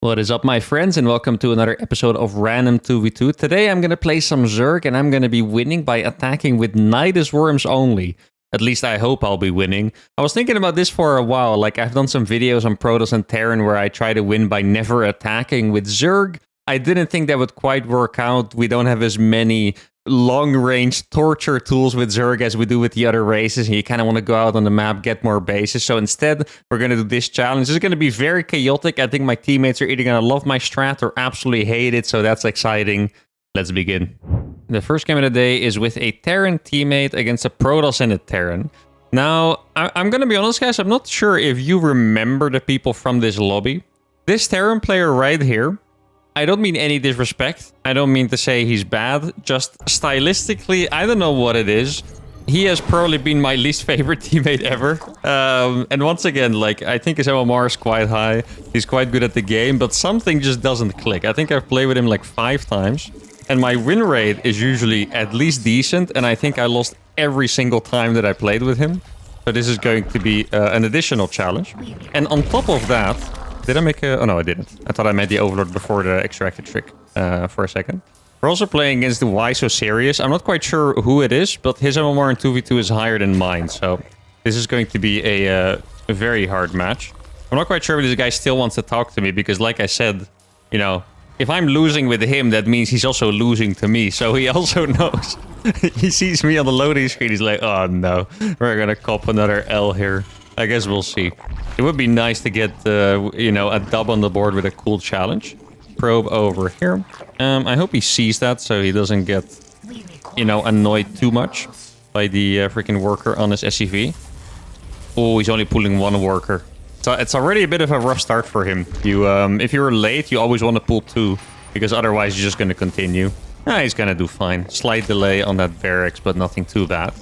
What is up, my friends, and welcome to another episode of Random 2v2. Today I'm going to play some Zerg, and I'm going to be winning by attacking with Nydus worms only. At least I hope I'll be winning. I was thinking about this for a while. Like, I've done some videos on Protoss and Terran where I try to win by never attacking with Zerg. I didn't think that would quite work out. We don't have as many long-range torture tools with Zerg as we do with the other races, and you kind of want to go out on the map, get more bases. So instead, we're going to do this challenge. This is going to be very chaotic. I think my teammates are either going to love my strat or absolutely hate it, so that's exciting. Let's begin. The first game of the day is with a Terran teammate against a Protoss and a Terran. Now, I'm going to be honest, guys, I'm not sure if you remember the people from this lobby. This Terran player right here, I don't mean any disrespect. I don't mean to say he's bad. Just stylistically, I don't know what it is. He has probably been my least favorite teammate ever. And once again, like, I think his MMR is quite high. He's quite good at the game, but something just doesn't click. I think I've played with him like 5 times. And my win rate is usually at least decent. And I think I lost every single time that I played with him. So this is going to be an additional challenge. And on top of that... Did I make a... Oh, no, I didn't. I thought I made the Overlord before the extracted trick for a second. We're also playing against the Why So Serious. I'm not quite sure who it is, but his MMR in 2v2 is higher than mine. So this is going to be a very hard match. I'm not quite sure if this guy still wants to talk to me because, like I said, you know, if I'm losing with him, that means he's also losing to me. So he also knows. He sees me on the loading screen. He's like, oh, no, we're going to cop another L here. I guess we'll see. It would be nice to get, you know, a dub on the board with a cool challenge. Probe over here. I hope he sees that so he doesn't get, you know, annoyed too much by the freaking worker on his SCV. Oh, he's only pulling 1 worker. So it's already a bit of a rough start for him. You, if you're late, you always want to pull 2 because otherwise you're just going to continue. He's going to do fine. Slight delay on that barracks, but nothing too bad.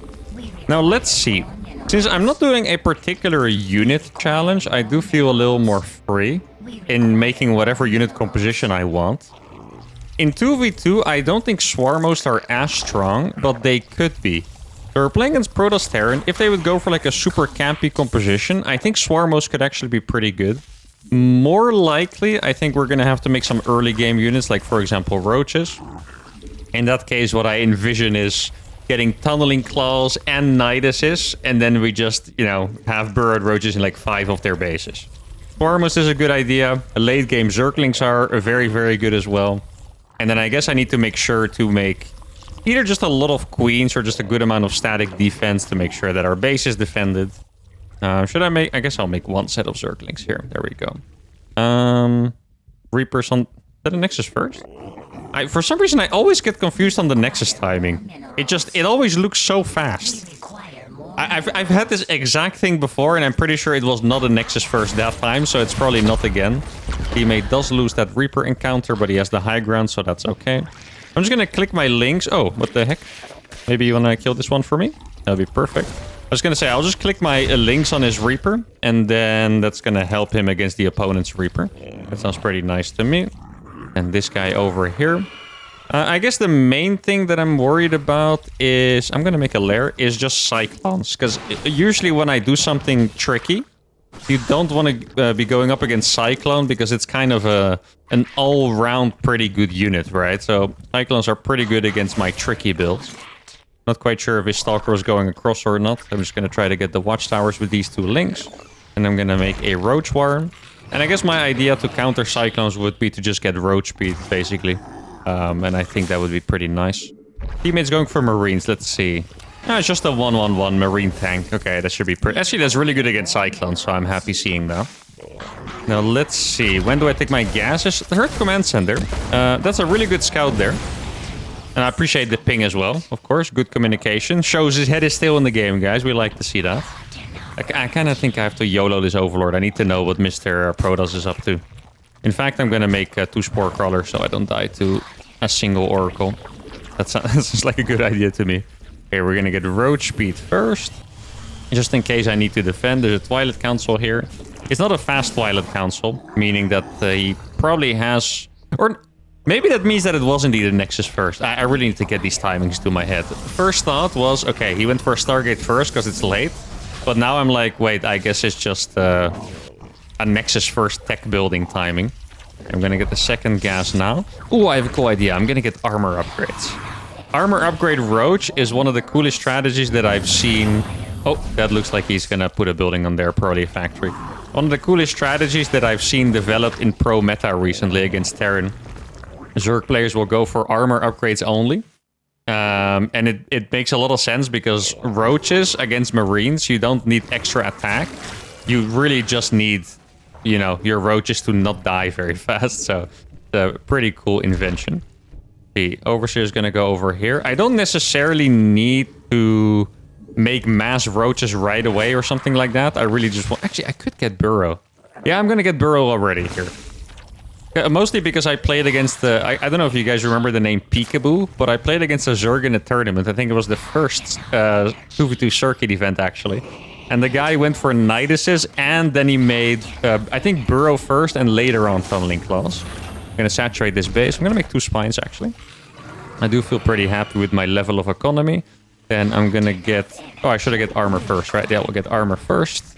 Now let's see. Since I'm not doing a particular unit challenge, I do feel a little more free in making whatever unit composition I want. In 2v2, I don't think Swarmos are as strong, but they could be. So we're playing against Protoss Terran. If they would go for like a super campy composition, I think Swarmos could actually be pretty good. More likely, I think we're going to have to make some early game units, like for example Roaches. In that case, what I envision is getting Tunneling Claws and Nyduses, and then we just, you know, have Burrowed Roaches in like 5 of their bases. Swarmos is a good idea. Late game Zerglings are very, very good as well. And then I guess I need to make sure to make either just a lot of Queens or just a good amount of static defense to make sure that our base is defended. Should I make... I guess I'll make 1 set of Zerglings here. There we go. Reapers on... Is that a Nexus first? For some reason, I always get confused on the Nexus timing. It always looks so fast. I've had this exact thing before, and I'm pretty sure it was not a Nexus first that time, so it's probably not again. Teammate does lose that Reaper encounter, but he has the high ground, so that's okay. I'm just gonna click my links. Oh, what the heck? Maybe you wanna kill this one for me? That'll be perfect. I was gonna say, I'll just click my links on his Reaper, and then that's gonna help him against the opponent's Reaper. That sounds pretty nice to me. And this guy over here. I guess the main thing that I'm worried about is... I'm going to make a lair, is just Cyclones. Because usually when I do something tricky, you don't want to be going up against Cyclone because it's kind of an all-round pretty good unit, right? So Cyclones are pretty good against my tricky builds. Not quite sure if his Stalker was going across or not. I'm just going to try to get the Watchtowers with these 2 links. And I'm going to make a Roach Warren. And I guess my idea to counter Cyclones would be to just get Roach Speed, basically. And I think that would be pretty nice. Teammates going for Marines, let's see. It's just a 1-1-1 Marine tank. Okay, that should be pretty... Actually, that's really good against Cyclones, so I'm happy seeing that. Now, let's see. When do I take my gases? The Herd Command Center. That's a really good scout there. And I appreciate the ping as well, of course. Good communication. Shows his head is still in the game, guys. We like to see that. I kind of think I have to YOLO this Overlord. I need to know what Mr. Protoss is up to. In fact, I'm going to make 2 Spore Crawlers so I don't die to a single Oracle. That sounds like a good idea to me. Okay, we're going to get Roach Speed first. Just in case I need to defend. There's a Twilight Council here. It's not a fast Twilight Council, meaning that he probably has... Or maybe that means that it was indeed a Nexus first. I really need to get these timings to my head. First thought was, okay, he went for a Stargate first because it's late. But now I'm like, wait, I guess it's just a Nexus first tech building timing. I'm gonna get the second gas now. Oh, I have a cool idea. I'm gonna get armor upgrades. Armor upgrade Roach is one of the coolest strategies that I've seen. Oh, that looks like he's gonna put a building on there, probably a factory. One of the coolest strategies that I've seen developed in pro meta recently against Terran. Zerg players will go for armor upgrades only. And it makes a lot of sense because Roaches against Marines, you don't need extra attack. You really just need, you know, your Roaches to not die very fast. So it's a pretty cool invention. The Overseer is going to go over here. I don't necessarily need to make mass Roaches right away or something like that. I really just want... Actually, I could get Burrow. Yeah, I'm going to get Burrow already here. Mostly because I played against the... I don't know if you guys remember the name Peekaboo, but I played against a Zerg in a tournament. I think it was the first 2v2 circuit event, actually. And the guy went for Nyduses, and then he made, I think, Burrow first, and later on Tunneling Claws. I'm going to saturate this base. I'm going to make 2 spines, actually. I do feel pretty happy with my level of economy. Then I'm going to get... Oh, I should have get armor first, right? Yeah, we'll get armor first.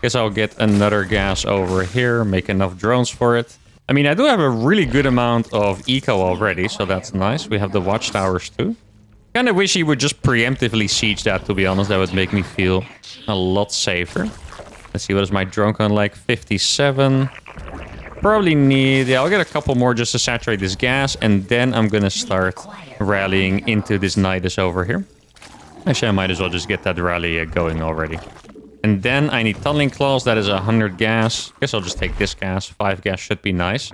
Guess I'll get another gas over here, make enough drones for it. I mean, I do have a really good amount of eco already, so that's nice. We have the watchtowers too. Kind of wish he would just preemptively siege that, to be honest. That would make me feel a lot safer. Let's see, what is my drone count like? 57. Probably need... Yeah, I'll get a couple more just to saturate this gas, and then I'm gonna start rallying into this Nydus over here. Actually, I might as well just get that rally going already. And then I need Tunneling Claws. That is 100 gas. Guess I'll just take this gas. 5 gas should be nice.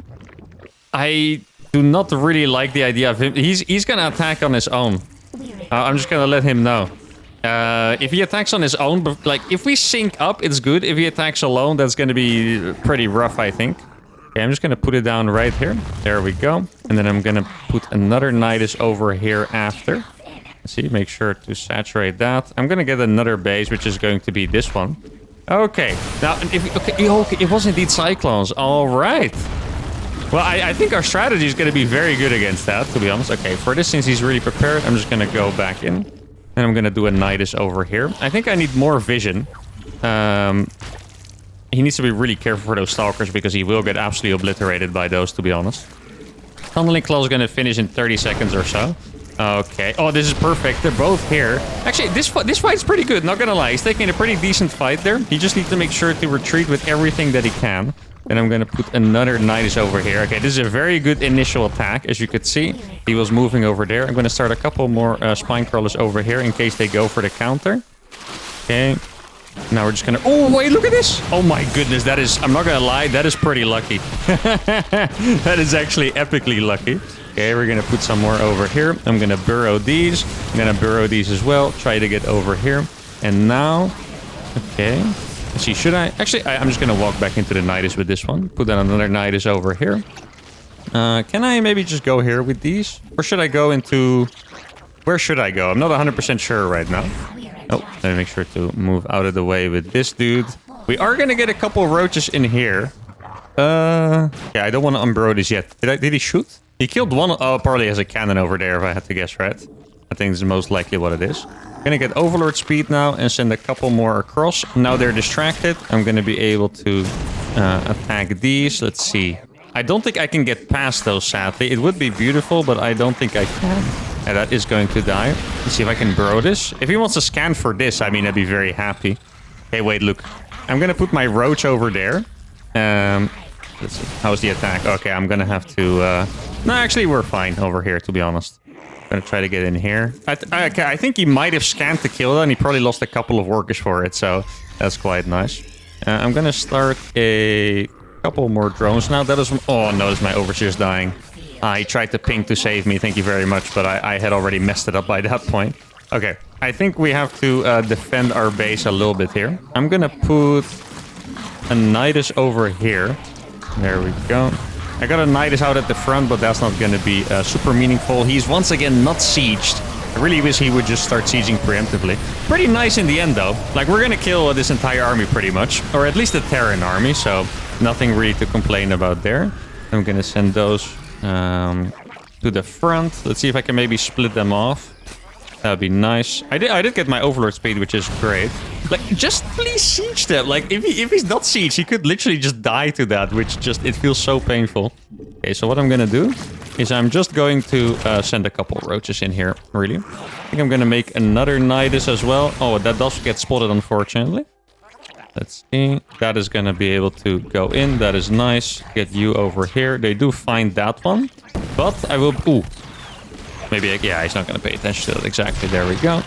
I do not really like the idea of him. He's gonna attack on his own. I'm just gonna let him know. If he attacks on his own, but like if we sync up, it's good. If he attacks alone, that's gonna be pretty rough, I think. Okay, I'm just gonna put it down right here. There we go. And then I'm gonna put another Nydus over here after. See, make sure to saturate that. I'm gonna get another base, which is going to be this one. Okay, now it was indeed Cyclones. All right. Well, I think our strategy is gonna be very good against that, to be honest. Okay, for this, since he's really prepared, I'm just gonna go back in, and I'm gonna do a Nydus over here. I think I need more vision. He needs to be really careful for those stalkers because he will get absolutely obliterated by those, to be honest. Tunneling Claw is gonna finish in 30 seconds or so. Okay. Oh, this is perfect. They're both here. Actually, this fight's pretty good, not gonna lie. He's taking a pretty decent fight there. He just needs to make sure to retreat with everything that he can. Then I'm gonna put another Nydus over here. Okay, this is a very good initial attack. As you could see, he was moving over there. I'm gonna start a couple more spine crawlers over here in case they go for the counter. Okay. Now we're just gonna... Oh, wait, look at this! Oh my goodness, that is... I'm not gonna lie, that is pretty lucky. That is actually epically lucky. Okay, we're gonna put some more over here. I'm gonna burrow these. I'm gonna burrow these as well. Try to get over here. And now... Okay. Let's see, should I... Actually, I'm just gonna walk back into the Nydus with this one. Put down another Nydus over here. Can I maybe just go here with these? Or should I go into... Where should I go? I'm not 100% sure right now. Oh, let me make sure to move out of the way with this dude. We are gonna get a couple roaches in here. Yeah, I don't want to unburrow this yet. Did he shoot? He killed one. Oh, probably has a cannon over there, if I had to guess, right? I think it's most likely what it is. Gonna get Overlord speed now and send a couple more across. Now they're distracted. I'm gonna be able to attack these. Let's see. I don't think I can get past those, sadly. It would be beautiful, but I don't think I can. And that is going to die. Let's see if I can burrow this. If he wants to scan for this, I mean, I'd be very happy. Hey, wait, look. I'm gonna put my roach over there. Let's see. How's the attack? Okay, I'm gonna have to... No, actually, we're fine over here, to be honest. I'm gonna try to get in here. I think he might have scanned to kill that, and he probably lost a couple of workers for it, so that's quite nice. I'm gonna start a couple more drones now. That is... Oh, notice my Overseer's dying. He tried to ping to save me, thank you very much, but I had already messed it up by that point. Okay, I think we have to defend our base a little bit here. I'm gonna put a Nydus over here. There we go. I got a Nydus out at the front, but that's not gonna be super meaningful. He's once again not sieged. I really wish he would just start sieging preemptively. Pretty nice in the end, though. Like, we're gonna kill this entire army pretty much. Or at least the Terran army, so nothing really to complain about there. I'm gonna send those... to the front. Let's see if I can maybe split them off. That'd be nice. I did get my Overlord speed, which is great. Like, just please siege them. Like, if he's not siege, he could literally just die to that, which just, it feels so painful. Okay, so what I'm gonna do is I'm just going to send a couple roaches in here, really. I think I'm gonna make another Nydus as well. Oh, that does get spotted, unfortunately. Let's see. That is gonna be able to go in. That is nice. Get you over here. They do find that one. But I will... Ooh. Maybe, yeah, he's not going to pay attention to it. Exactly, there we go.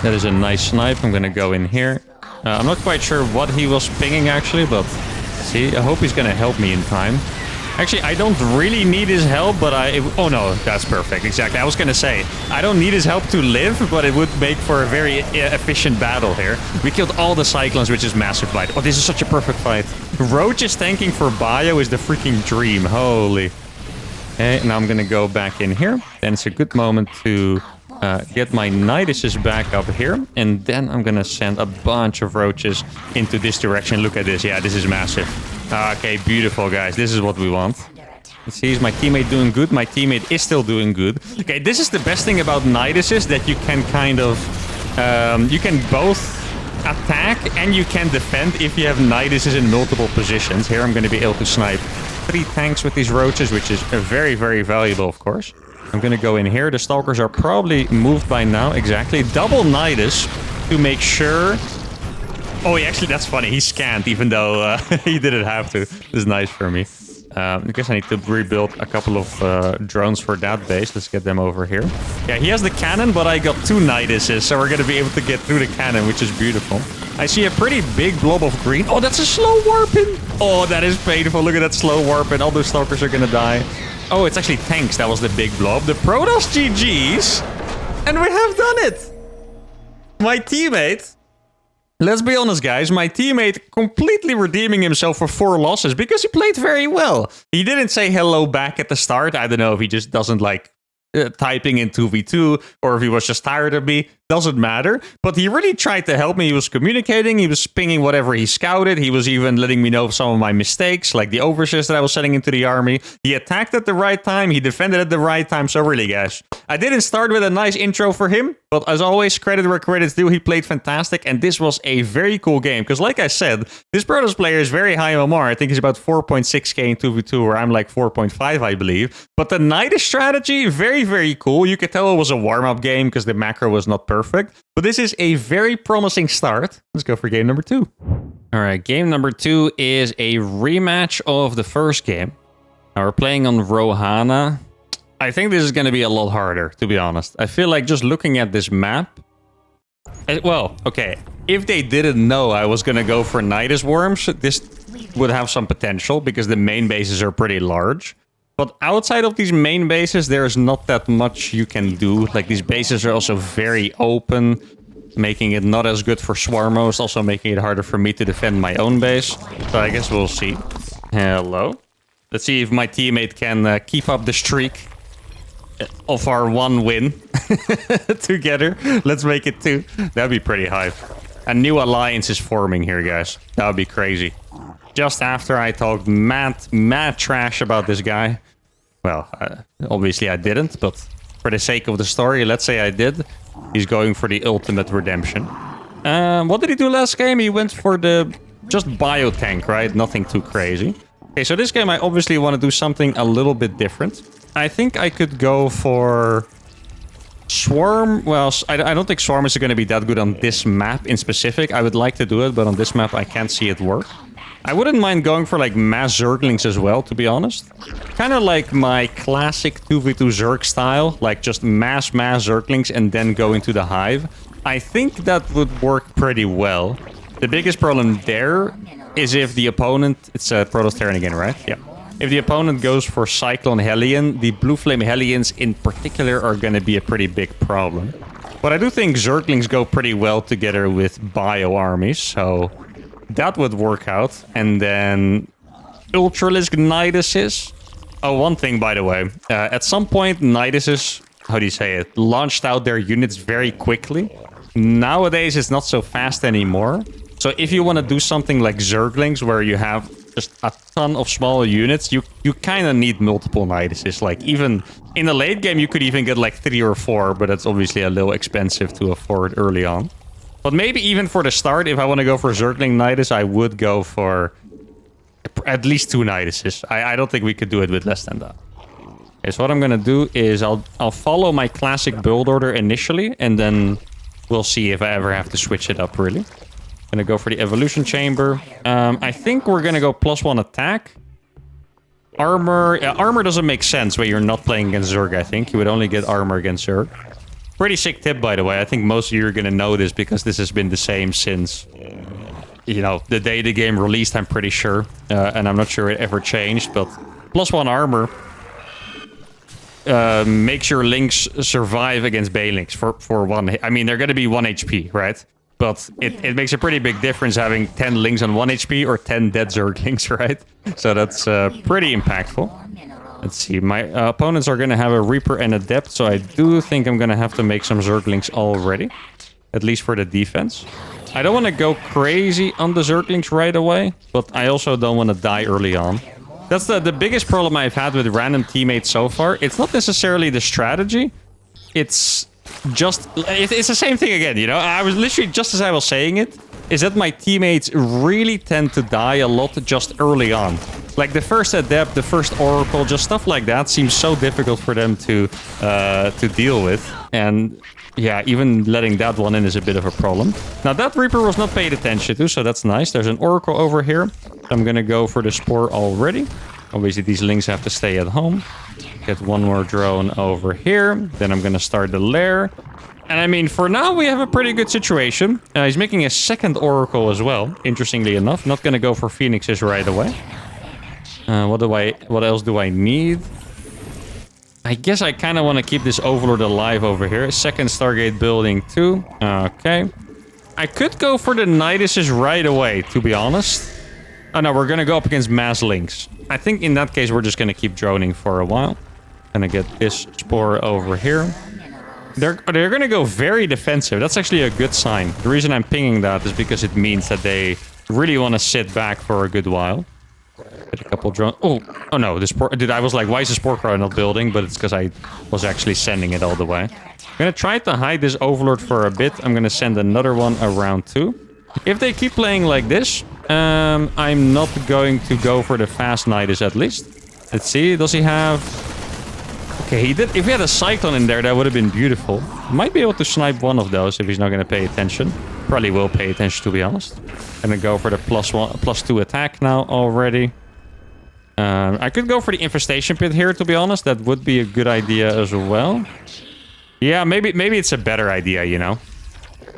That is a nice snipe. I'm going to go in here. I'm not quite sure what he was pinging, actually, but... See, I hope he's going to help me in time. Actually, I don't really need his help, but oh, no, that's perfect. Exactly. I was going to say, I don't need his help to live, but it would make for a very efficient battle here. We killed all the Cyclones, which is massive fight. Oh, this is such a perfect fight. Roach is tanking for bio is the freaking dream. Holy... Okay, now I'm gonna go back in here. Then it's a good moment to get my Nyduses back up here. And then I'm gonna send a bunch of roaches into this direction. Look at this. Yeah, this is massive. Okay, beautiful, guys. This is what we want. Let's see, is my teammate doing good? My teammate is still doing good. Okay, this is the best thing about Nyduses, that you can kind of... you can both attack and you can defend if you have Nyduses in multiple positions. Here I'm gonna be able to snipe 3 tanks with these roaches, which is very, very valuable, of course. I'm gonna go in here. The stalkers are probably moved by now. Exactly. Double Nydus to make sure... Oh, actually, that's funny. He scanned, even though he didn't have to. This is nice for me. I guess I need to rebuild a couple of drones for that base. Let's get them over here. Yeah, he has the cannon, but I got 2 Nyduses, so we're gonna be able to get through the cannon, which is beautiful. I see a pretty big blob of green. Oh, that's a slow warping. Oh, that is painful. Look at that slow warping. All those stalkers are gonna die. Oh, it's actually tanks. That was the big blob. The Protoss GGs. And we have done it. My teammate... Let's be honest, guys. My teammate completely redeeming himself for 4 losses because he played very well. He didn't say hello back at the start. I don't know if he just doesn't like typing in 2v2 or if he was just tired of me. Doesn't matter. But he really tried to help me. He was communicating. He was pinging whatever he scouted. He was even letting me know of some of my mistakes, like the overseers that I was sending into the army. He attacked at the right time. He defended at the right time. So really, guys, I didn't start with a nice intro for him. But as always, credit where credit's due. He played fantastic. And this was a very cool game. Because like I said, this Protoss player is very high MMR. I think he's about 4.6k in 2v2, where I'm like 4.5, I believe. But the Nydus strategy, very, very cool. You could tell it was a warm-up game because the macro was not perfect. But this is a very promising start. Let's go for game number 2. All right, game number 2 is a rematch of the first game. Now we're playing on Rohana. I think this is going to be a lot harder, to be honest. I feel like just looking at this map... Well, okay. If they didn't know I was going to go for Nydus worms, this would have some potential because the main bases are pretty large. But outside of these main bases, there's not that much you can do. Like, these bases are also very open, making it not as good for Swarmos, also making it harder for me to defend my own base. So I guess we'll see. Hello. Let's see if my teammate can keep up the streak of our 1 win together. Let's make it 2. That'd be pretty hype. A new alliance is forming here, guys. That would be crazy. Just after I talked mad trash about this guy. Well, obviously I didn't, but for the sake of the story, let's say I did. He's going for the ultimate redemption. What did he do last game? He went for the just biotank, right? Nothing too crazy. Okay, so this game I obviously want to do something a little bit different. I think I could go for Swarm. Well, I don't think Swarm is going to be that good on this map in specific. I would like to do it, but on this map I can't see it work. I wouldn't mind going for like mass Zerglings as well, to be honest. Kind of like my classic 2v2 Zerg style, like just mass Zerglings and then go into the hive. I think that would work pretty well. The biggest problem there is if the opponent... It's Protoss Terran again, right? Yeah. If the opponent goes for Cyclone Hellion, the Blue Flame Hellions in particular are going to be a pretty big problem. But I do think Zerglings go pretty well together with bio armies, so... that would work out. And then Ultralisk Nyduses. Oh, one thing, by the way. At some point, Nyduses, how do you say it, launched out their units very quickly. Nowadays, it's not so fast anymore. So if you want to do something like Zerglings, where you have just a ton of smaller units, you kind of need multiple Nyduses. Like, even in the late game, you could even get like 3 or 4, but that's obviously a little expensive to afford early on. But maybe even for the start, if I want to go for Zergling Nydus, I would go for at least 2 Nyduses. I don't think we could do it with less than that. Okay, so what I'm gonna do is I'll follow my classic build order initially, and then we'll see if I ever have to switch it up, really. Gonna go for the evolution chamber. I think we're gonna go +1 attack. Armor doesn't make sense when you're not playing against Zerg, I think. You would only get armor against Zerg. Pretty sick tip, by the way. I think most of you are gonna know this because this has been the same since, you know, the day the game released, I'm pretty sure. And I'm not sure it ever changed, but +1 armor makes your links survive against Baelings for 1 hit. I mean, they're gonna be 1 HP, right? But it makes a pretty big difference having 10 links on 1 HP or 10 dead Zerglings, right? So that's pretty impactful. Let's see, my opponents are going to have a Reaper and a Adept, so I do think I'm going to have to make some Zerglings already. At least for the defense. I don't want to go crazy on the Zerglings right away, but I also don't want to die early on. That's the biggest problem I've had with random teammates so far. It's not necessarily the strategy. It's just... It's the same thing again, you know? I was literally, just as I was saying it, is that my teammates really tend to die a lot just early on. Like the first Adept, the first Oracle, just stuff like that seems so difficult for them to deal with. And yeah, even letting that one in is a bit of a problem. Now that Reaper was not paid attention to, so that's nice. There's an Oracle over here. I'm gonna go for the Spore already. Obviously these links have to stay at home. Get one more drone over here. Then I'm gonna start the lair. And I mean, for now, we have a pretty good situation. He's making a second Oracle as well, interestingly enough. Not going to go for Phoenixes right away. What else do I need? I guess I kind of want to keep this Overlord alive over here. Second Stargate building too. Okay. I could go for the Nyduses right away, to be honest. Oh no, we're going to go up against mass links. I think in that case, we're just going to keep droning for a while. Gonna get this Spore over here. They're going to go very defensive. That's actually a good sign. The reason I'm pinging that is because it means that they really want to sit back for a good while. Get a couple drones. Oh no, this Spore... Dude, I was like, why is the Spore Crowd not building? But it's because I was actually sending it all the way. I'm going to try to hide this Overlord for a bit. I'm going to send another one around too. If they keep playing like this, I'm not going to go for the fast Nydus at least. Let's see, does he have... Okay, he did. If he had a Cyclone in there, that would have been beautiful. Might be able to snipe one of those if he's not going to pay attention. Probably will pay attention, to be honest. Gonna go for the +2 attack now already. I could go for the Infestation Pit here, to be honest. That would be a good idea as well. Yeah, maybe it's a better idea, you know.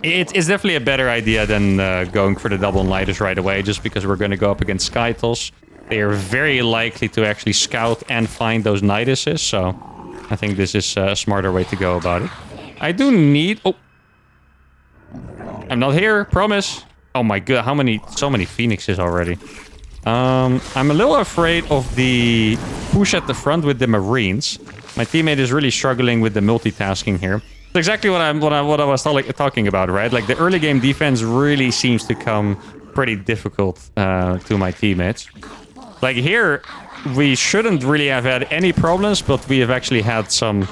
It's definitely a better idea than going for the double Nydus right away, just because we're going to go up against Skytles. They are very likely to actually scout and find those Nyduses, so I think this is a smarter way to go about it. I do need... Oh! I'm not here, promise! Oh my god, so many Phoenixes already. I'm a little afraid of the push at the front with the Marines. My teammate is really struggling with the multitasking here. It's exactly what I was talking about, right? Like, the early game defense really seems to come pretty difficult to my teammates. Like, here, we shouldn't really have had any problems, but we have actually had some...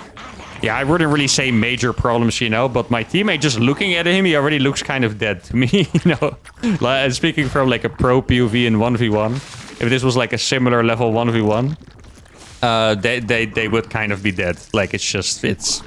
Yeah, I wouldn't really say major problems, you know, but my teammate, just looking at him, he already looks kind of dead to me, you know. Like, speaking from, like, a pro POV in 1v1, if this was, like, a similar level 1v1, they would kind of be dead. Like, it's just... It's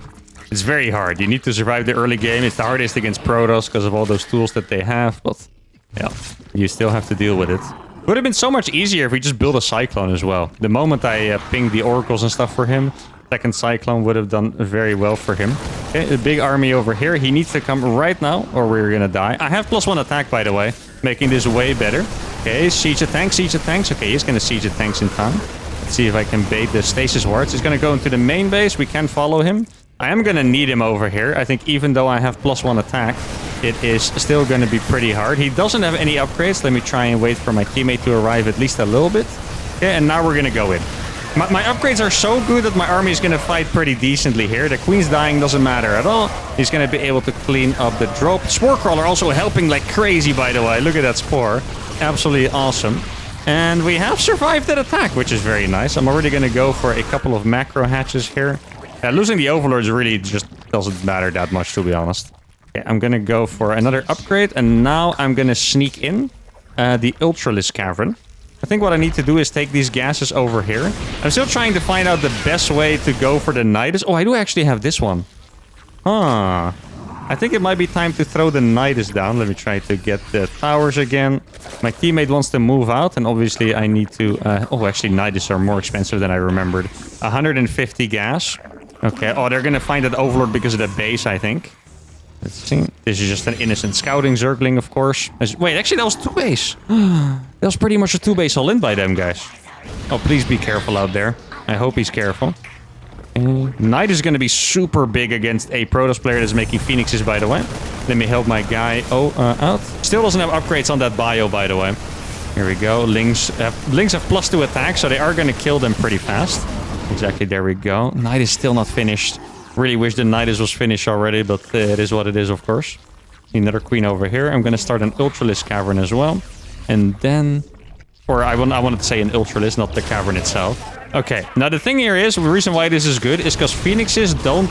very hard. You need to survive the early game. It's the hardest against Protoss because of all those tools that they have, but... Yeah, you still have to deal with it. It would have been so much easier if we just built a Cyclone as well. The moment I pinged the Oracles and stuff for him, second Cyclone would have done very well for him. Okay, a big army over here. He needs to come right now or we're gonna die. I have +1 attack, by the way, making this way better. Okay, siege of tanks, siege of tanks. Okay, he's gonna siege the tanks in time. Let's see if I can bait the stasis wards. He's gonna go into the main base. We can follow him. I am gonna need him over here. I think even though I have +1 attack, it is still gonna be pretty hard. He doesn't have any upgrades. Let me try and wait for my teammate to arrive at least a little bit. Okay, and now we're gonna go in. My upgrades are so good that my army is going to fight pretty decently here. The queen's dying doesn't matter at all. He's going to be able to clean up the drop. Spore Crawler also helping like crazy, by the way. Look at that Spore. Absolutely awesome. And we have survived that attack, which is very nice. I'm already going to go for a couple of macro hatches here. Losing the overlords really just doesn't matter that much, to be honest. Okay, I'm going to go for another upgrade. And now I'm going to sneak in the Ultralis Cavern. I think what I need to do is take these gases over here. I'm still trying to find out the best way to go for the Nydus. Oh, I do actually have this one. Huh. I think it might be time to throw the Nydus down. Let me try to get the towers again. My teammate wants to move out, and obviously I need to... oh, actually, Nydus are more expensive than I remembered. 150 gas. Okay. Oh, they're going to find that Overlord because of the base, I think. Let's see. This is just an innocent scouting Zergling, of course. Wait, actually, that was 2 base. That was pretty much a 2 base all in by them, guys. Oh, please be careful out there. I hope he's careful. Nydus is going to be super big against a Protoss player that's making Phoenixes, by the way. Let me help my guy out. Still doesn't have upgrades on that bio, by the way. Here we go. Lings have +2 attack, so they are going to kill them pretty fast. Exactly, there we go. Nydus still not finished. Really wish the Nydus was finished already, but it is what it is, of course. Another queen over here. I'm going to start an Ultralis Cavern as well. And then... Or I wanted to say an Ultralis, not the cavern itself. Okay, now the thing here is, the reason why this is good is because Phoenixes don't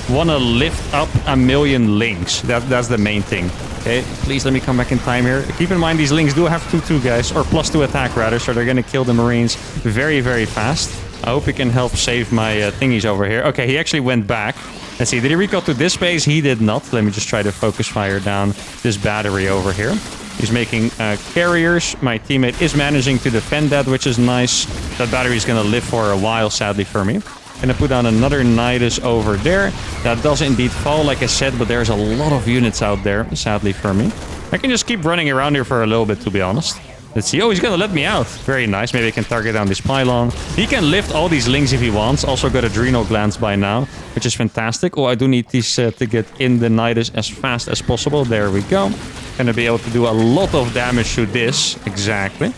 want to lift up a million Lings. That's the main thing. Okay, please let me come back in time here. Keep in mind these Lings do have 2/2, guys, or +2 attack rather, so they're going to kill the Marines very, very fast. I hope he can help save my thingies over here. Okay, he actually went back. Let's see, did he recall to this base? He did not. Let me just try to focus fire down this battery over here. He's making carriers. My teammate is managing to defend that, which is nice. That battery is going to live for a while, sadly for me. Gonna put down another Nydus over there. That does indeed fall, like I said, but there's a lot of units out there, sadly for me. I can just keep running around here for a little bit, to be honest. Let's see. Oh, he's gonna let me out. Very nice. Maybe I can target down this pylon. He can lift all these Lings if he wants. Also got adrenal glands by now, which is fantastic. Oh, I do need these to get in the Nydus as fast as possible. There we go. Gonna be able to do a lot of damage to this. Exactly.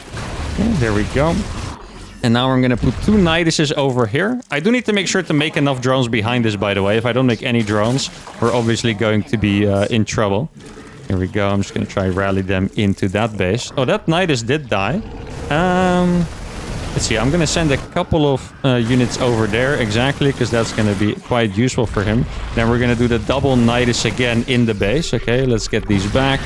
Okay, there we go. And now I'm gonna put 2 Nyduses over here. I do need to make sure to make enough drones behind this, by the way. If I don't make any drones, we're obviously going to be in trouble. Here we go. I'm just going to try rally them into that base. Oh, that Nydus did die. Let's see. I'm going to send a couple of units over there. Exactly, because that's going to be quite useful for him. Then we're going to do the double Nydus again in the base. Okay, let's get these back.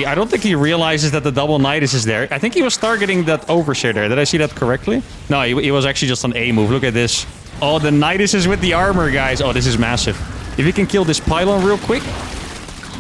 I don't think he realizes that the double Nydus is there. I think he was targeting that overseer there. Did I see that correctly? No, he was actually just on A move. Look at this. Oh, the Nydus is with the armor, guys. Oh, this is massive. If you can kill this pylon real quick...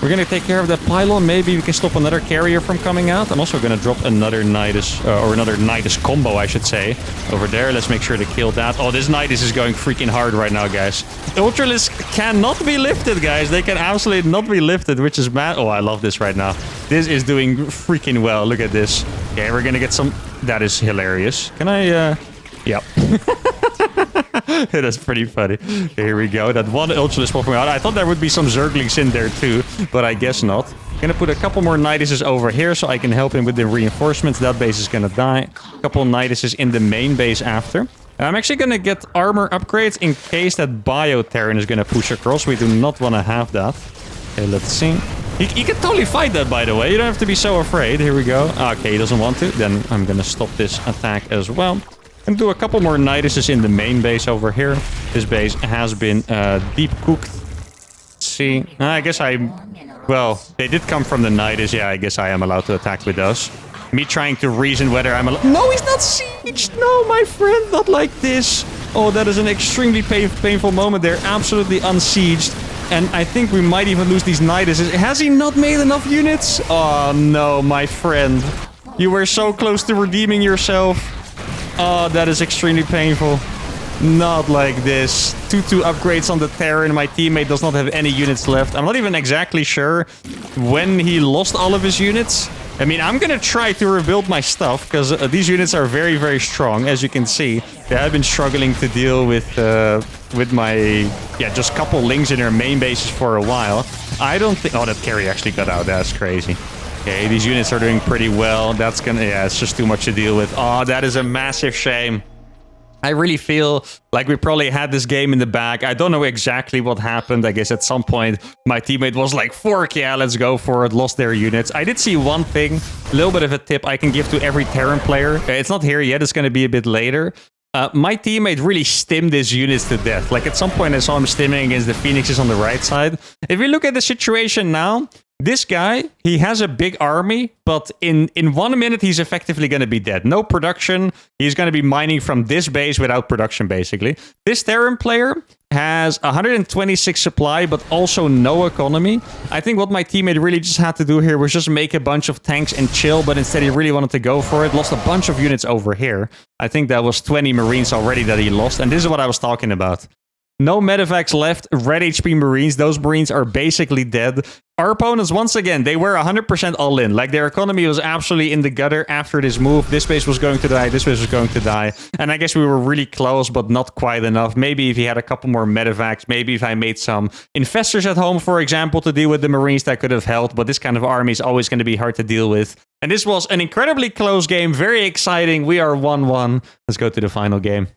We're going to take care of that pylon. Maybe we can stop another carrier from coming out. I'm also going to drop another Nydus, or another Nydus combo, I should say, over there. Let's make sure to kill that. Oh, this Nydus is going freaking hard right now, guys. Ultralis cannot be lifted, guys. They can absolutely not be lifted, which is mad. Oh, I love this right now. This is doing freaking well. Look at this. Okay, we're going to get some... That is hilarious. Can I... Yep. That's pretty funny. Here we go. That one Ultralis popping out. I thought there would be some Zerglings in there too, but I guess not. Gonna put a couple more Nyduses over here so I can help him with the reinforcements. That base is gonna die. A couple Nyduses in the main base after. I'm actually gonna get armor upgrades in case that Bio-Terran is gonna push across. We do not want to have that. Okay, let's see. He can totally fight that, by the way. You don't have to be so afraid. Here we go. Okay, he doesn't want to. Then I'm gonna stop this attack as well. And do a couple more Nyduses in the main base over here. This base has been deep cooked. Let's see. I guess well, they did come from the Nydus. Yeah, I guess I am allowed to attack with those. Me trying to reason whether I'm allowed... No, he's not sieged! No, my friend, not like this. Oh, that is an extremely painful moment. They're absolutely unsieged. And I think we might even lose these Nyduses. Has he not made enough units? Oh, no, my friend. You were so close to redeeming yourself. Oh, that is extremely painful. Not like this. 2/2 upgrades on the Terran. My teammate does not have any units left. I'm not even exactly sure when he lost all of his units. I mean, I'm gonna try to rebuild my stuff, because these units are very, very strong. As you can see, they have been struggling to deal with my... Yeah, just couple Lings in their main bases for a while. I don't think... Oh, that carry actually got out. That's crazy. Okay, these units are doing pretty well. That's gonna... Yeah, it's just too much to deal with. Oh, that is a massive shame. I really feel like we probably had this game in the bag. I don't know exactly what happened. I guess at some point my teammate was like, fork, yeah, let's go for it, lost their units. I did see one thing, a little bit of a tip I can give to every Terran player. It's not here yet, it's going to be a bit later. My teammate really stimmed his units to death. Like at some point I saw him stimming against the Phoenixes on the right side. If you look at the situation now, this guy, he has a big army, but in 1 minute, he's effectively going to be dead. No production. He's going to be mining from this base without production, basically. This Terran player has 126 supply, but also no economy. I think what my teammate really just had to do here was just make a bunch of tanks and chill, but instead he really wanted to go for it. Lost a bunch of units over here. I think that was 20 Marines already that he lost, and this is what I was talking about. No medevacs left, red HP Marines. Those Marines are basically dead. Our opponents, once again, they were 100% all in. Like, their economy was absolutely in the gutter after this move. This base was going to die, this base was going to die. And I guess we were really close, but not quite enough. Maybe if he had a couple more medevacs, maybe if I made some infestors at home, for example, to deal with the Marines, that could have helped. But this kind of army is always going to be hard to deal with. And this was an incredibly close game, very exciting. We are 1-1. Let's go to the final game.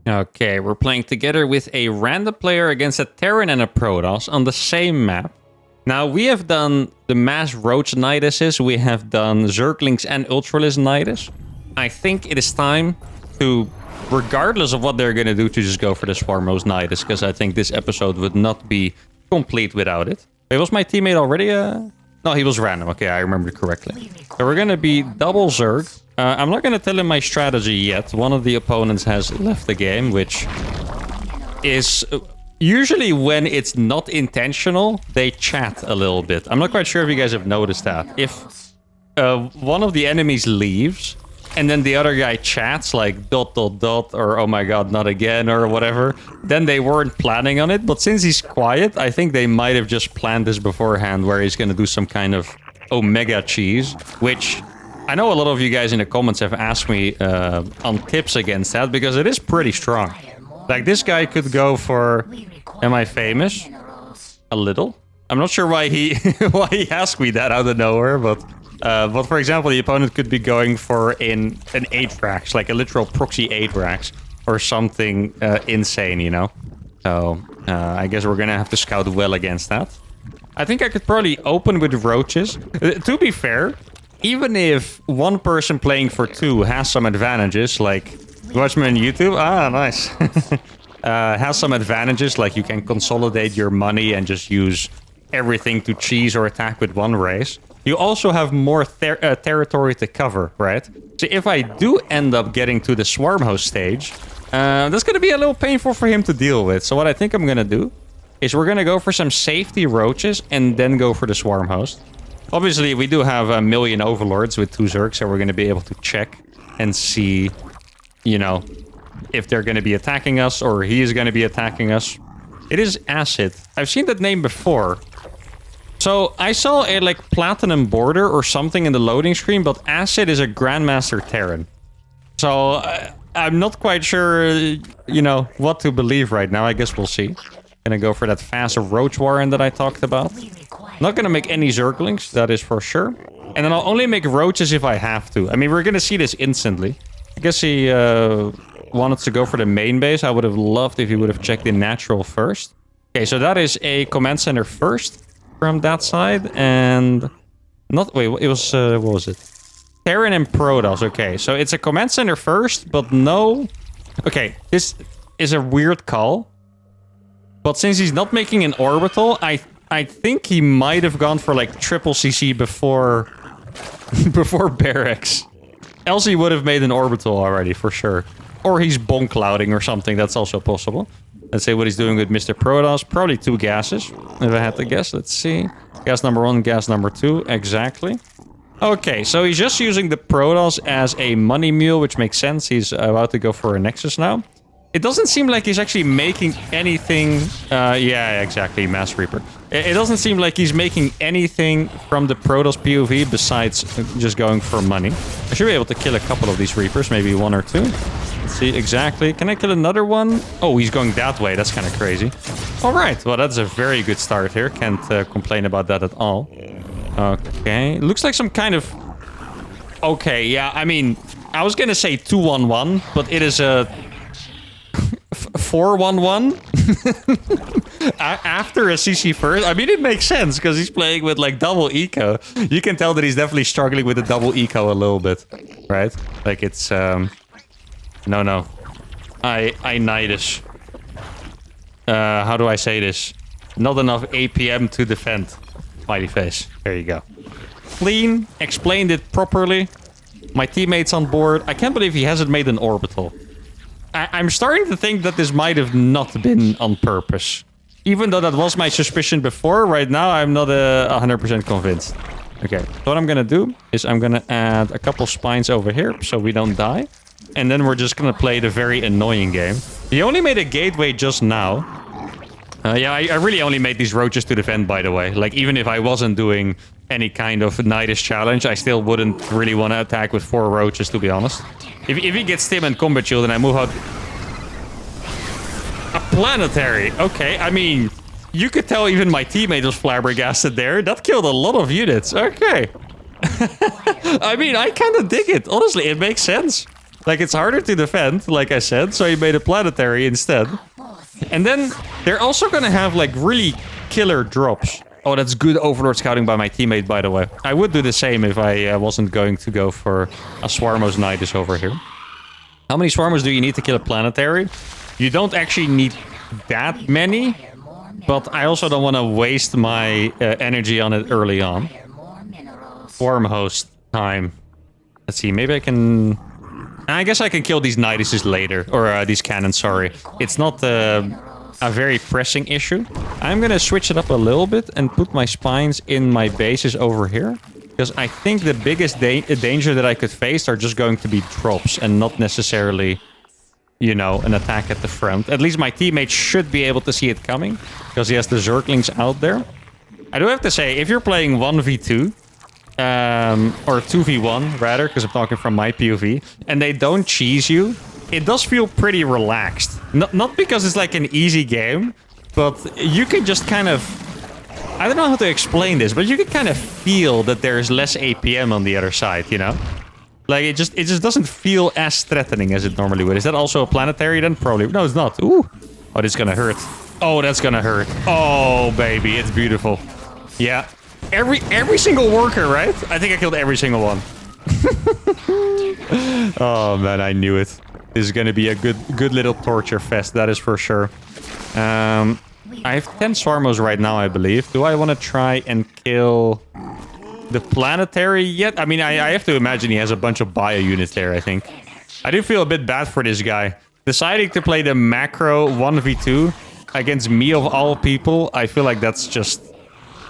Okay, we're playing together with a random player against a Terran and a Protoss on the same map. Now, we have done the mass Roach Nyduses, we have done Zerglings and Ultralisk Nydus. I think it is time to, regardless of what they're going to do, to just go for the Swarmhost Nydus, because I think this episode would not be complete without it. Wait, was my teammate already? No, he was random. Okay, I remembered correctly. So we're going to be double Zerg. I'm not going to tell him my strategy yet. One of the opponents has left the game, which is usually when it's not intentional, they chat a little bit. I'm not quite sure if you guys have noticed that. If one of the enemies leaves and then the other guy chats like ... or oh my god, not again or whatever, then they weren't planning on it. But since he's quiet, I think they might have just planned this beforehand where he's going to do some kind of Omega cheese, which I know a lot of you guys in the comments have asked me on tips against that, because it is pretty strong. Like, this guy could go for, am I famous? A little. I'm not sure why he why he asked me that out of nowhere, but for example, the opponent could be going for an 8-rax, like a literal proxy 8-rax, or something insane, you know? So, I guess we're gonna have to scout well against that. I think I could probably open with Roaches. To be fair, even if one person playing for two has some advantages, like, watch me on YouTube? Ah, nice. Has some advantages, like you can consolidate your money and just use everything to cheese or attack with one race. You also have more territory to cover, right? So if I do end up getting to the Swarmhost stage, that's going to be a little painful for him to deal with. So what I think I'm going to do is we're going to go for some safety Roaches and then go for the Swarmhost. Obviously, we do have a million Overlords with 2 Zergs, so we're going to be able to check and see, you know, if they're going to be attacking us or he is going to be attacking us. It is Acid. I've seen that name before. So I saw a like platinum border or something in the loading screen, but Acid is a Grandmaster Terran. So I'm not quite sure, you know, what to believe right now. I guess we'll see. Gonna go for that fast Roach Warren that I talked about. Not gonna make any Zerglings, that is for sure. And then I'll only make Roaches if I have to. I mean, we're gonna see this instantly. I guess he wanted to go for the main base. I would have loved if he would have checked in natural first. Okay, so that is a command center first from that side. And not, wait, it was, what was it? Terran and Protoss. Okay, so it's a command center first, but no. Okay, this is a weird call. But since he's not making an orbital, I think he might have gone for like triple CC before before barracks. Else he would have made an orbital already for sure. Or he's bomb clouding or something. That's also possible. Let's see what he's doing with Mr. Protoss. Probably 2 gases, if I had to guess. Let's see. Gas number 1, gas number 2. Exactly. Okay, so he's just using the Protoss as a money mule, which makes sense. He's about to go for a Nexus now. It doesn't seem like he's actually making anything... yeah, exactly, Mass Reaper. It doesn't seem like he's making anything from the Protoss POV besides just going for money. I should be able to kill a couple of these Reapers, maybe 1 or 2. Let's see, exactly. Can I kill another one? Oh, he's going that way. That's kind of crazy. All right, well, that's a very good start here. Can't complain about that at all. Okay, looks like some kind of... Okay, yeah, I mean, I was gonna say 2-1-1, but it is a 4-1-1 after a CC first. I mean, it makes sense because he's playing with like double eco. You can tell that he's definitely struggling with the double eco a little bit, right? Like it's no. I Nydus. How do I say this? Not enough APM to defend. Smiley face. There you go. Clean. Explained it properly. My teammate's on board. I can't believe he hasn't made an orbital. I'm starting to think that this might have not been on purpose. Even though that was my suspicion before, right now I'm not 100% convinced. Okay, so what I'm gonna do is I'm gonna add a couple spines over here so we don't die. And then we're just gonna play the very annoying game. He only made a gateway just now. Yeah, I really only made these roaches to defend, by the way. Like, even if I wasn't doing any kind of Nydus challenge, I still wouldn't really want to attack with 4 roaches, to be honest. If he gets Stim and Combat Shield and I move out... A planetary. Okay, I mean, you could tell even my teammate was flabbergasted there. That killed a lot of units. Okay. I mean, I kind of dig it. Honestly, it makes sense. Like, it's harder to defend, like I said, so he made a planetary instead. And then they're also going to have, like, really killer drops. Oh, that's good Overlord scouting by my teammate, by the way. I would do the same if I wasn't going to go for a Swarmos Nydus over here. How many Swarmos do you need to kill a planetary? You don't actually need that many, but I also don't want to waste my energy on it early on. Swarm host time. Let's see, maybe I can... I guess I can kill these Nyduses later, or these cannons, sorry. It's not a very pressing issue. I'm gonna switch it up a little bit and put my spines in my bases over here. Because I think the biggest danger that I could face are just going to be drops and not necessarily, you know, an attack at the front. At least my teammate should be able to see it coming, because he has the Zerglings out there. I do have to say, if you're playing 1v2, or 2v1 rather, because I'm talking from my POV, and they don't cheese you, it does feel pretty relaxed. Not because it's like an easy game, but you can just kind of... I don't know how to explain this, but you can kind of feel that there's less APM on the other side, you know? Like, it just doesn't feel as threatening as it normally would. Is that also a planetary then? Probably. No, it's not. Ooh. Oh, this is gonna hurt. Oh, that's gonna hurt. Oh, baby, it's beautiful. Yeah. Every single worker, right? I think I killed every single one. Oh man, I knew it. This is gonna be a good little torture fest, that is for sure. I have 10 Swarmos right now, I believe. Do I want to try and kill the planetary yet? I mean, I have to imagine he has a bunch of bio units there, I think. I do feel a bit bad for this guy. Deciding to play the macro 1v2 against me of all people, I feel like that's just...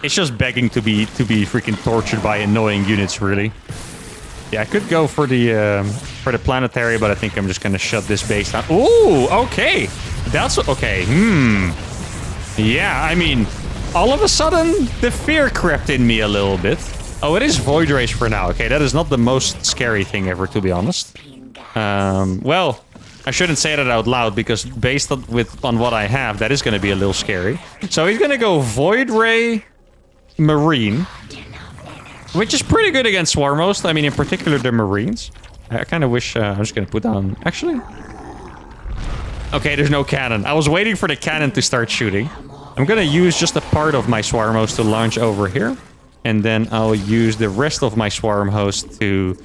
It's just begging to be freaking tortured by annoying units, really. Yeah, I could go for the planetary, but I think I'm just gonna shut this base down. Ooh, okay. That's okay. Yeah, I mean, all of a sudden the fear crept in me a little bit. Oh, it is Void Race for now. Okay, that is not the most scary thing ever, to be honest. Well, I shouldn't say that out loud, because based on what I have, that is going to be a little scary. So he's going to go Void Ray Marine, which is pretty good against Swarmos. I mean, in particular, the Marines. I kind of wish... I'm just going to put down... Actually... Okay, there's no cannon. I was waiting for the cannon to start shooting. I'm going to use just a part of my Swarmos to launch over here. And then I'll use the rest of my Swarm host to...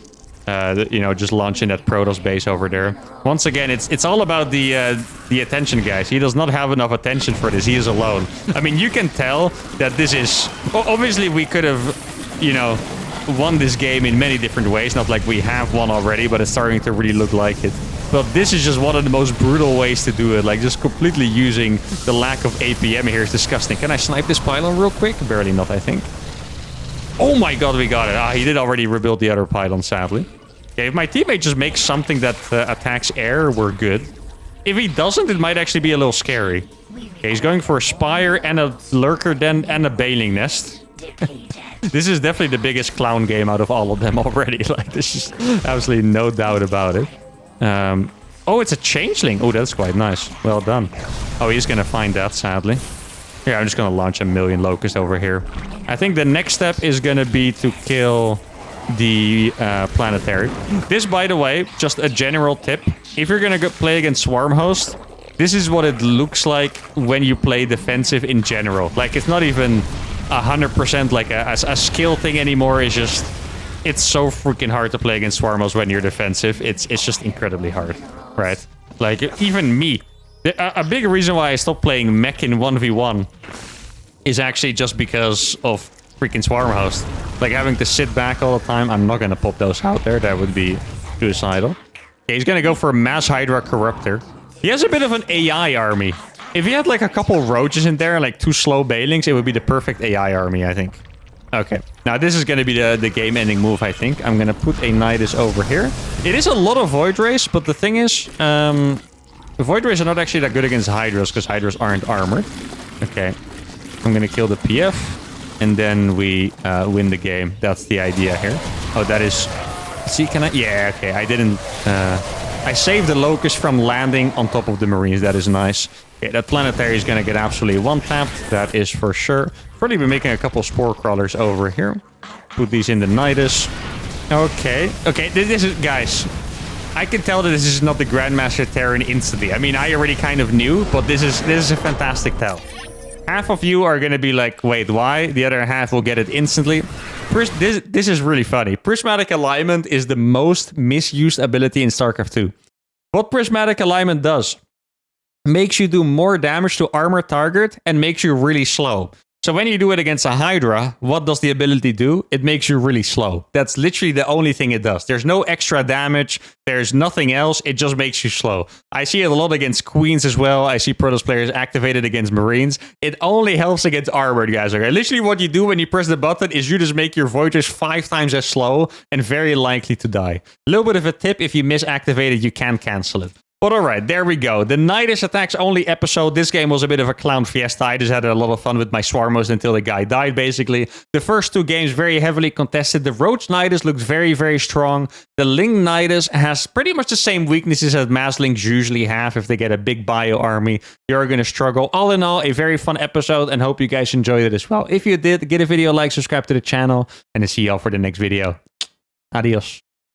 you know, just launching that Protoss base over there. Once again, it's all about the attention, guys. He does not have enough attention for this. He is alone. I mean, you can tell that this is... Obviously, we could have, you know, won this game in many different ways. Not like we have won already, but it's starting to really look like it. But this is just one of the most brutal ways to do it. Like, just completely using the lack of APM here is disgusting. Can I snipe this pylon real quick? Barely not, I think. Oh my god, we got it. Ah, he did already rebuild the other pylon, sadly. Okay, if my teammate just makes something that attacks air, we're good. If he doesn't, it might actually be a little scary. Okay, he's going for a Spire and a Lurker Den and a Bailing Nest. This is definitely the biggest clown game out of all of them already. Like, there's just absolutely no doubt about it. Oh, it's a Changeling. Oh, that's quite nice. Well done. Oh, he's gonna find that, sadly. Here, I'm just gonna launch a million Locusts over here. I think the next step is gonna be to kill the planetary. This, by the way, just a general tip. If you're gonna play against Swarm Host, This is what it looks like when you play defensive in general. Like, it's not even 100% like a skill thing anymore. It's just, it's so freaking hard to play against Swarmos when you're defensive. It's just incredibly hard, right? Like, even me. A big reason why I stopped playing mech in 1v1 is actually just because of freaking Swarmhost. Like, having to sit back all the time. I'm not going to pop those out there. That would be suicidal. Okay, he's going to go for a Mass Hydra Corruptor. He has a bit of an AI army. If he had like a couple roaches in there and like 2 slow bailings, it would be the perfect AI army, I think. Okay, now this is going to be the game-ending move, I think. I'm going to put a Nydus over here. It is a lot of Void Rays, but the thing is, Void Rays are not actually that good against Hydras, because Hydras aren't armored. Okay, I'm going to kill the PF, and then we win the game. That's the idea here. Oh, that is... See, can I... Yeah, okay, I didn't... I saved the Locust from landing on top of the Marines. That is nice. Okay, that Planetary is going to get absolutely one-tapped. That is for sure. Probably be making a couple Spore Crawlers over here. Put these in the Nydus. Okay. Okay, this is... Guys, I can tell that this is not the Grandmaster Terran instantly. I mean, I already kind of knew, but this is a fantastic tell. Half of you are going to be like, wait, why? The other half will get it instantly. This is really funny. Prismatic Alignment is the most misused ability in StarCraft 2. What Prismatic Alignment does, makes you do more damage to armor target and makes you really slow. So when you do it against a Hydra, what does the ability do? It makes you really slow. That's literally the only thing it does. There's no extra damage. There's nothing else. It just makes you slow. I see it a lot against Queens as well. I see Protoss players activated against Marines. It only helps against armored guys. Okay? Literally what you do when you press the button is you just make your Voiders 5 times as slow and very likely to die. A little bit of a tip, if you misactivate it, you can cancel it. But alright, there we go. The Nydus Attacks only episode. This game was a bit of a clown fiesta. I just had a lot of fun with my Swarmos until the guy died, basically. The first 2 games very heavily contested. The Roach Nydus looks very, very strong. The Link Nydus has pretty much the same weaknesses as Mass Links usually have. If they get a big bio army, you're going to struggle. All in all, a very fun episode, and hope you guys enjoyed it as well. If you did, give a video a like, subscribe to the channel, and I'll see y'all for the next video. Adios.